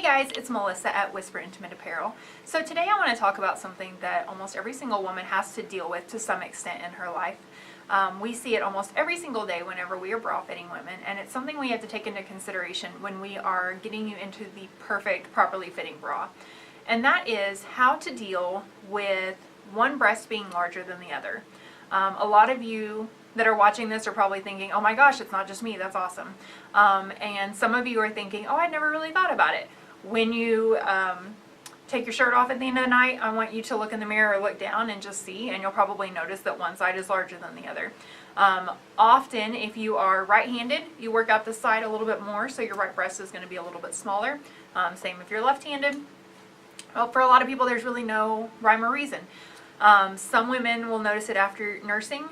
guys, it's Melissa at Whisper Intimate Apparel. So today I want to talk about something that almost every single woman has to deal with to some extent in her life. We see it almost every single day whenever we are bra fitting women, and it's something we have to take into consideration when we are getting you into the perfect, properly fitting bra. And that is how to deal with one breast being larger than the other. A lot of you that are watching this are probably thinking, oh my gosh, it's not just me, that's awesome. And some of you are thinking, oh, I'd never really thought about it. When you take your shirt off at the end of the night, I want you to look in the mirror or look down and just see, and you'll probably notice that one side is larger than the other. Often, if you are right-handed, you work out this side a little bit more, so your right breast is going to be a little bit smaller. Same if you're left-handed. Well, for a lot of people, there's really no rhyme or reason. Some women will notice it after nursing.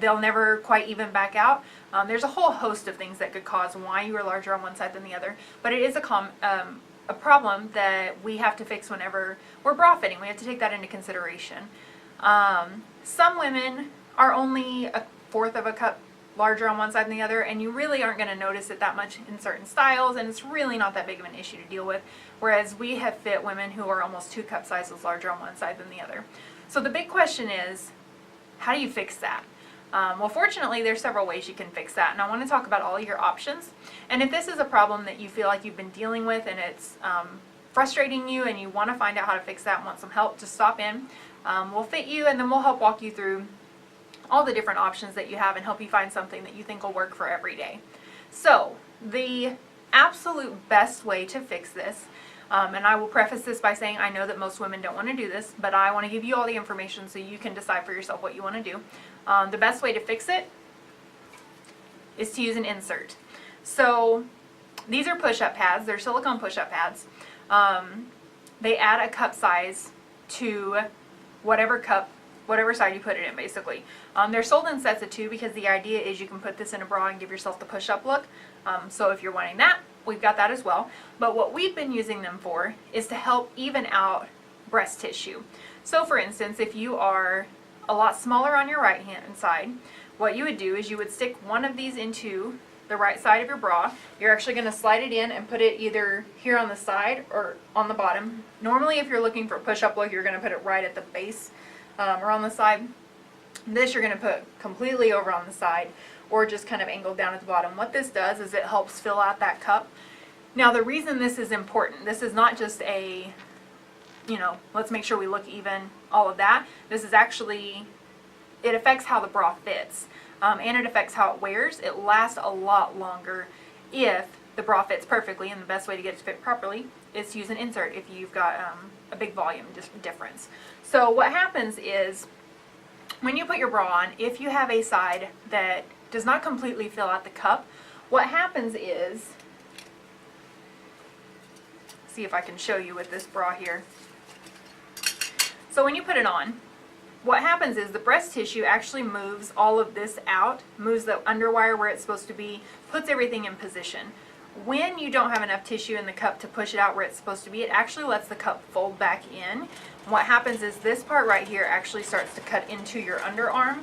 They'll never quite even back out. There's a whole host of things that could cause why you are larger on one side than the other, but it is a problem that we have to fix whenever we're bra fitting. We have to take that into consideration. Some women are only a fourth of a cup larger on one side than the other, and you really aren't going to notice it that much in certain styles, and it's really not that big of an issue to deal with, whereas we have fit women who are almost 2 cup sizes larger on one side than the other. So the big question is, how do you fix that? Well, fortunately, there's several ways you can fix that, and I want to talk about all your options. And if this is a problem that you feel like you've been dealing with and it's frustrating you and you want to find out how to fix that and want some help, just stop in. We'll fit you, and then we'll help walk you through all the different options that you have and help you find something that you think will work for every day. So, the absolute best way to fix this, and I will preface this by saying I know that most women don't want to do this, but I want to give you all the information so you can decide for yourself what you want to do. The best way to fix it is to use an insert. So these are push-up pads. They're silicone push-up pads. They add a cup size to whatever side you put it in, basically. They're sold in sets of 2 because the idea is you can put this in a bra and give yourself the push-up look. So if you're wanting that, we've got that as well. But what we've been using them for is to help even out breast tissue. So for instance, if you are a lot smaller on your right hand side, what you would do is you would stick one of these into the right side of your bra. You're actually going to slide it in and put it either here on the side or on the bottom. Normally, if you're looking for a push-up look, you're going to put it right at the base or on the side. This you're going to put completely over on the side or just kind of angled down at the bottom. What this does is it helps fill out that cup. Now, the reason this is important, this is not just a, let's make sure we look even, all of that. This is actually, it affects how the bra fits, and it affects how it wears. It lasts a lot longer if the bra fits perfectly, and the best way to get it to fit properly is to use an insert if you've got a big volume difference. So what happens is, when you put your bra on, if you have a side that does not completely fill out the cup, what happens is, see if I can show you with this bra here. So when you put it on, what happens is the breast tissue actually moves all of this out, moves the underwire where it's supposed to be, puts everything in position. When you don't have enough tissue in the cup to push it out where it's supposed to be, it actually lets the cup fold back in. What happens is this part right here actually starts to cut into your underarm,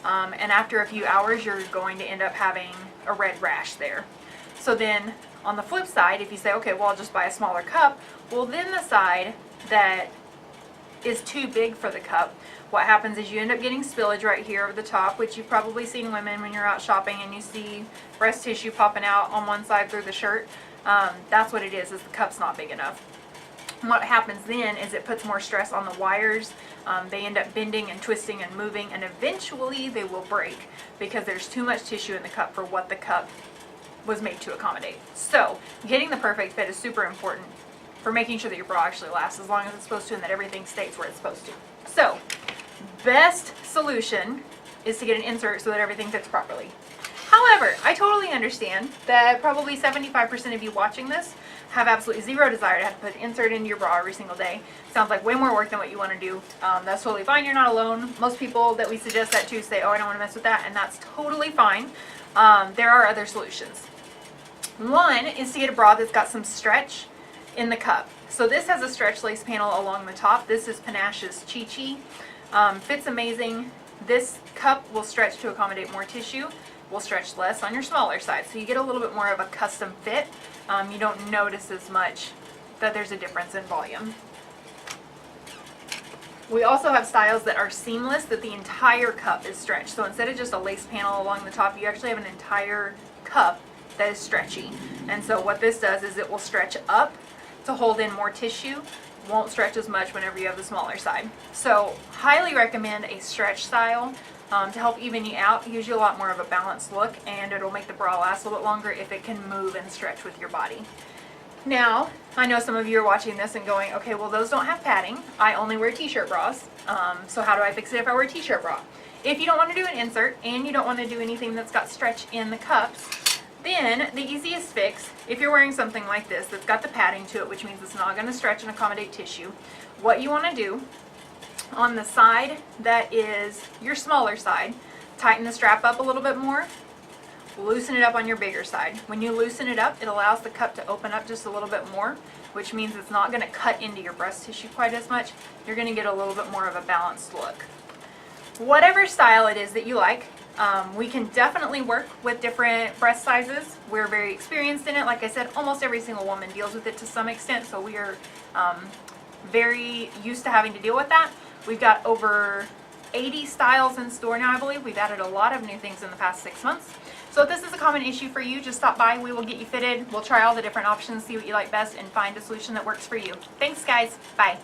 and after a few hours you're going to end up having a red rash there. So then on the flip side, if you say, okay, well, I'll just buy a smaller cup, well, then the side that is too big for the cup, what happens is you end up getting spillage right here over the top, which you've probably seen women when you're out shopping and you see breast tissue popping out on one side through the shirt. That's what it is the cup's not big enough. And what happens then is it puts more stress on the wires. They end up bending and twisting and moving, and eventually they will break because there's too much tissue in the cup for what the cup was made to accommodate. So getting the perfect fit is super important for making sure that your bra actually lasts as long as it's supposed to and that everything stays where it's supposed to. So, best solution is to get an insert so that everything fits properly. However, I totally understand that probably 75% of you watching this have absolutely zero desire to have to put an insert into your bra every single day. Sounds like way more work than what you want to do. That's totally fine. You're not alone. Most people that we suggest that to say, oh, I don't want to mess with that, and that's totally fine. There are other solutions. One is to get a bra that's got some stretch in the cup. So this has a stretch lace panel along the top. This is Panache's Chi Chi. Fits amazing. This cup will stretch to accommodate more tissue. will stretch less on your smaller side. So you get a little bit more of a custom fit. You don't notice as much that there's a difference in volume. We also have styles that are seamless, that the entire cup is stretched. So instead of just a lace panel along the top, you actually have an entire cup that is stretchy. And so what this does is it will stretch up to hold in more tissue, won't stretch as much whenever you have the smaller side. So highly recommend a stretch style to help even you out. It gives you a lot more of a balanced look, and it'll make the bra last a little bit longer if it can move and stretch with your body. Now, I know some of you are watching this and going, okay, well those don't have padding. I only wear t-shirt bras. So how do I fix it if I wear a t-shirt bra? If you don't want to do an insert and you don't want to do anything that's got stretch in the cups, then the easiest fix, if you're wearing something like this that's got the padding to it, which means it's not going to stretch and accommodate tissue, what you want to do on the side that is your smaller side, tighten the strap up a little bit more, loosen it up on your bigger side. When you loosen it up, it allows the cup to open up just a little bit more, which means it's not going to cut into your breast tissue quite as much. You're going to get a little bit more of a balanced look. Whatever style it is that you like, we can definitely work with different breast sizes. We're very experienced in it. Like I said, almost every single woman deals with it to some extent, so we are very used to having to deal with that. We've got over 80 styles in store now, I believe. We've added a lot of new things in the past 6 months. So if this is a common issue for you, just stop by. We will get you fitted. We'll try all the different options, see what you like best, and find a solution that works for you. Thanks, guys. Bye.